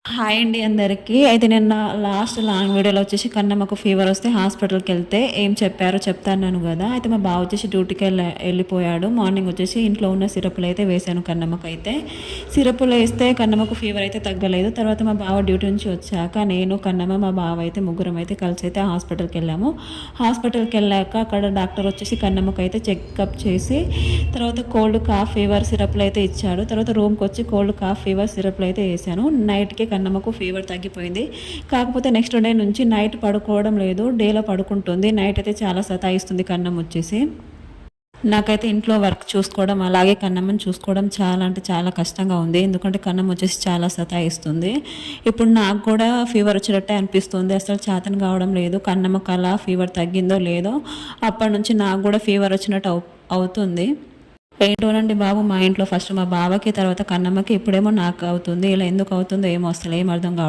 Hi అండి అందరికీ. అయితే నిన్న లాస్ట్ లాంగ్ వీడియోలో వచ్చేసి కన్నమ్మకు ఫీవర్ వస్తే హాస్పిటల్కి వెళ్తే ఏం చెప్పారో చెప్తాను కదా. అయితే మా బావ వచ్చేసి డ్యూటీకి వెళ్ళిపోయాడు. మార్నింగ్ వచ్చేసి ఇంట్లో ఉన్న సిరపులు అయితే వేశాను కన్నమ్మకు. అయితే సిరపులు వేస్తే కన్నమ్మకు ఫీవర్ అయితే తగ్గలేదు. తర్వాత మా బావ డ్యూటీ నుంచి వచ్చాక నేను కన్నమ్మ మా బావ అయితే ముగ్గురం అయితే కలిసి అయితే హాస్పిటల్కి వెళ్ళాము. హాస్పిటల్కి వెళ్ళాక అక్కడ డాక్టర్ వచ్చేసి కన్నమ్మకు అయితే చెకప్ చేసి తర్వాత కోల్డ్ కాఫ్ ఫీవర్ సిరప్లు అయితే ఇచ్చాడు. తర్వాత రూమ్కి వచ్చి కోల్డ్ కాఫ్ ఫీవర్ సిరప్లు అయితే వేసాను. నైట్కి కన్నమ్మకు ఫీవర్ తగ్గిపోయింది. కాకపోతే నెక్స్ట్ డే నుంచి నైట్ పడుకోవడం లేదు, డేలో పడుకుంటుంది. నైట్ అయితే చాలా సతాయిస్తుంది కన్నమ్మ వచ్చేసి. నాకైతే ఇంట్లో వర్క్ చూసుకోవడం అలాగే కన్నమ్మని చూసుకోవడం చాలా అంటే చాలా కష్టంగా ఉంది. ఎందుకంటే కన్నమ్మ వచ్చేసి చాలా సతాయిస్తుంది. ఇప్పుడు నాకు కూడా ఫీవర్ వచ్చినట్టే అనిపిస్తుంది. అసలు చేతన కావడం లేదు. కన్నమ్మకు అలా ఫీవర్ తగ్గిందో లేదో అప్పటి నుంచి నాకు కూడా ఫీవర్ వచ్చినట్టు అవుతుంది. ఏంటోనండి బాబు, మా ఇంట్లో ఫస్ట్ మా బావకి తర్వాత కన్నమ్మకి, ఇప్పుడేమో నాకు అవుతుంది. ఇలా ఎందుకు అవుతుందో ఏమో అసలు ఏం అర్థం కావట్లేదు.